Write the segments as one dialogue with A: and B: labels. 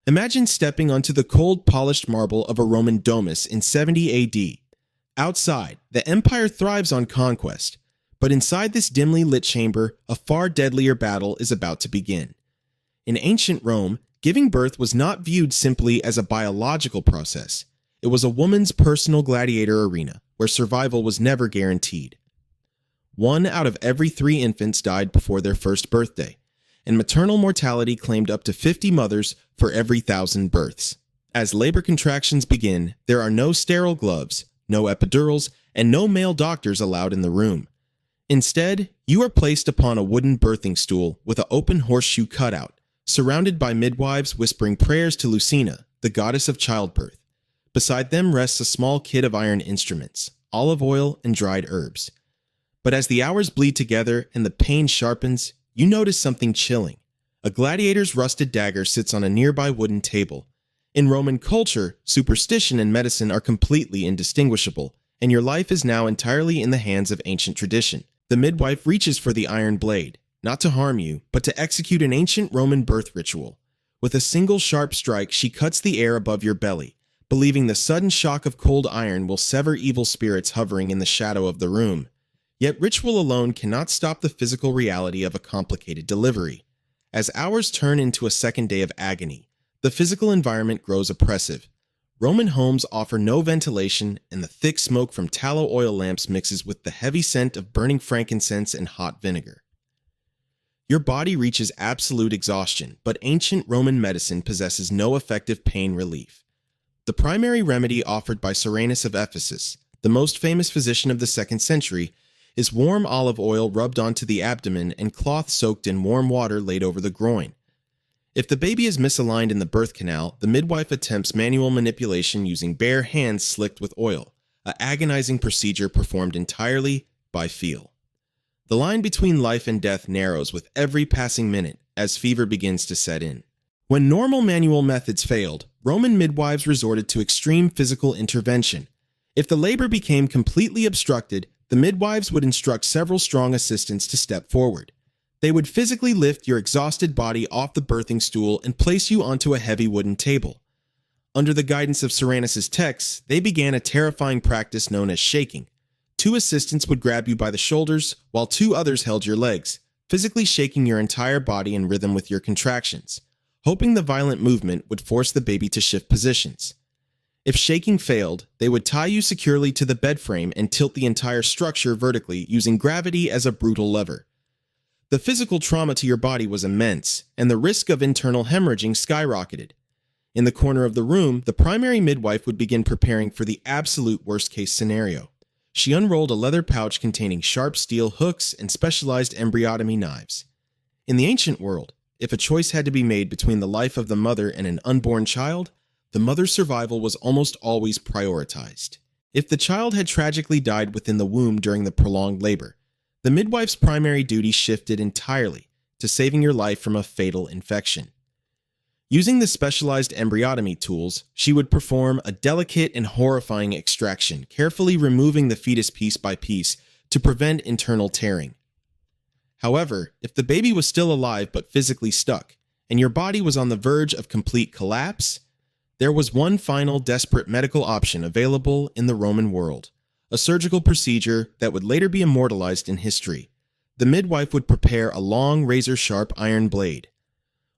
A: Imagine stepping onto the cold, polished marble of a Roman domus in 70 AD. Outside, the empire thrives on conquest, but inside this dimly lit chamber, a far deadlier battle is about to begin. In ancient Rome, giving birth was not viewed simply as a biological process. It was a woman's personal gladiator arena, where survival was never guaranteed. 1 out of every 3 infants died before their first birthday, and maternal mortality claimed up to 50 mothers for every 1,000 births. As labor contractions begin, there are no sterile gloves, no epidurals, and no male doctors allowed in the room. Instead, you are placed upon a wooden birthing stool with an open horseshoe cutout, surrounded by midwives whispering prayers to Lucina, the goddess of childbirth. Beside them rests a small kit of iron instruments, olive oil, and dried herbs. But as the hours bleed together and the pain sharpens, you notice something chilling. A gladiator's rusted dagger sits on a nearby wooden table. In Roman culture, superstition and medicine are completely indistinguishable, and your life is now entirely in the hands of ancient tradition. The midwife reaches for the iron blade, not to harm you, but to execute an ancient Roman birth ritual. With a single sharp strike, she cuts the air above your belly, believing the sudden shock of cold iron will sever evil spirits hovering in the shadow of the room. Yet ritual alone cannot stop the physical reality of a complicated delivery. As hours turn into a second day of agony, the physical environment grows oppressive. Roman homes offer no ventilation, and the thick smoke from tallow oil lamps mixes with the heavy scent of burning frankincense and hot vinegar. Your body reaches absolute exhaustion, but ancient Roman medicine possesses no effective pain relief. The primary remedy offered by Soranus of Ephesus, the most famous physician of the 2nd century, is warm olive oil rubbed onto the abdomen and cloth soaked in warm water laid over the groin. If the baby is misaligned in the birth canal, the midwife attempts manual manipulation using bare hands slicked with oil, an agonizing procedure performed entirely by feel. The line between life and death narrows with every passing minute as fever begins to set in. When normal manual methods failed, Roman midwives resorted to extreme physical intervention. If the labor became completely obstructed, the midwives would instruct several strong assistants to step forward. They would physically lift your exhausted body off the birthing stool and place you onto a heavy wooden table. Under the guidance of Soranus' texts, they began a terrifying practice known as shaking. 2 assistants would grab you by the shoulders, while 2 others held your legs, physically shaking your entire body in rhythm with your contractions, hoping the violent movement would force the baby to shift positions. If shaking failed, they would tie you securely to the bed frame and tilt the entire structure vertically using gravity as a brutal lever. The physical trauma to your body was immense, and the risk of internal hemorrhaging skyrocketed. In the corner of the room, the primary midwife would begin preparing for the absolute worst-case scenario. She unrolled a leather pouch containing sharp steel hooks and specialized embryotomy knives. In the ancient world, if a choice had to be made between the life of the mother and an unborn child, the mother's survival was almost always prioritized. If the child had tragically died within the womb during the prolonged labor, the midwife's primary duty shifted entirely to saving your life from a fatal infection. Using the specialized embryotomy tools, she would perform a delicate and horrifying extraction, carefully removing the fetus piece by piece to prevent internal tearing. However, if the baby was still alive but physically stuck, and your body was on the verge of complete collapse, there was one final desperate medical option available in the Roman world, a surgical procedure that would later be immortalized in history. The midwife would prepare a long, razor-sharp iron blade.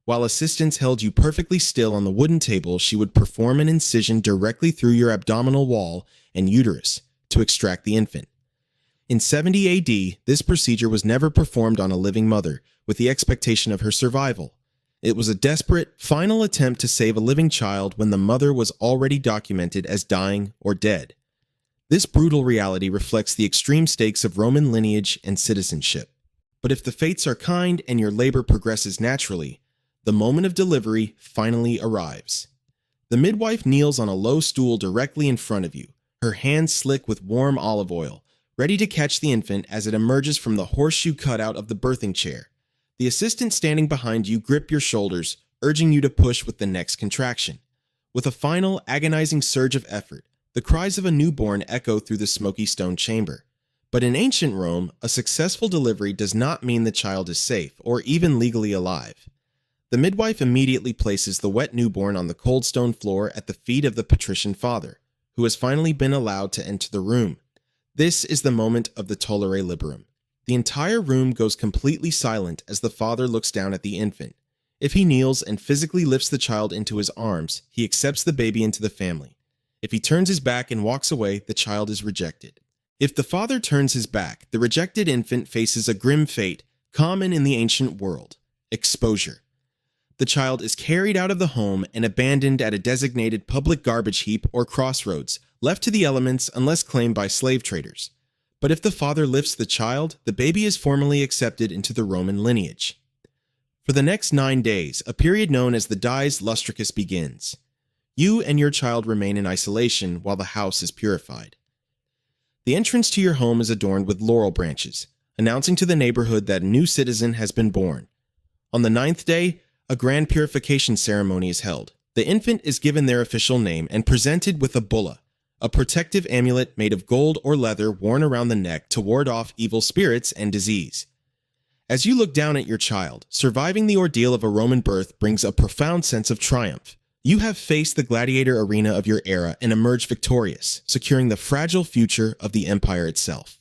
A: While assistants held you perfectly still on the wooden table, she would perform an incision directly through your abdominal wall and uterus to extract the infant. In 70 AD, this procedure was never performed on a living mother, with the expectation of her survival. It was a desperate, final attempt to save a living child when the mother was already documented as dying or dead. This brutal reality reflects the extreme stakes of Roman lineage and citizenship. But if the fates are kind and your labor progresses naturally, the moment of delivery finally arrives. The midwife kneels on a low stool directly in front of you, her hands slick with warm olive oil, ready to catch the infant as it emerges from the horseshoe cutout of the birthing chair. The assistant standing behind you grip your shoulders, urging you to push with the next contraction. With a final, agonizing surge of effort, the cries of a newborn echo through the smoky stone chamber. But in ancient Rome, a successful delivery does not mean the child is safe or even legally alive. The midwife immediately places the wet newborn on the cold stone floor at the feet of the patrician father, who has finally been allowed to enter the room. This is the moment of the Tollere Liberum. The entire room goes completely silent as the father looks down at the infant. If he kneels and physically lifts the child into his arms, he accepts the baby into the family. If he turns his back and walks away, the child is rejected. If the father turns his back, the rejected infant faces a grim fate common in the ancient world: exposure. The child is carried out of the home and abandoned at a designated public garbage heap or crossroads, left to the elements unless claimed by slave traders. But if the father lifts the child, the baby is formally accepted into the Roman lineage. For the next 9 days, a period known as the Dies Lustricus begins. You and your child remain in isolation while the house is purified. The entrance to your home is adorned with laurel branches, announcing to the neighborhood that a new citizen has been born. On the 9th day, a grand purification ceremony is held. The infant is given their official name and presented with a bulla, a protective amulet made of gold or leather worn around the neck to ward off evil spirits and disease. As you look down at your child, surviving the ordeal of a Roman birth brings a profound sense of triumph. You have faced the gladiator arena of your era and emerged victorious, securing the fragile future of the empire itself.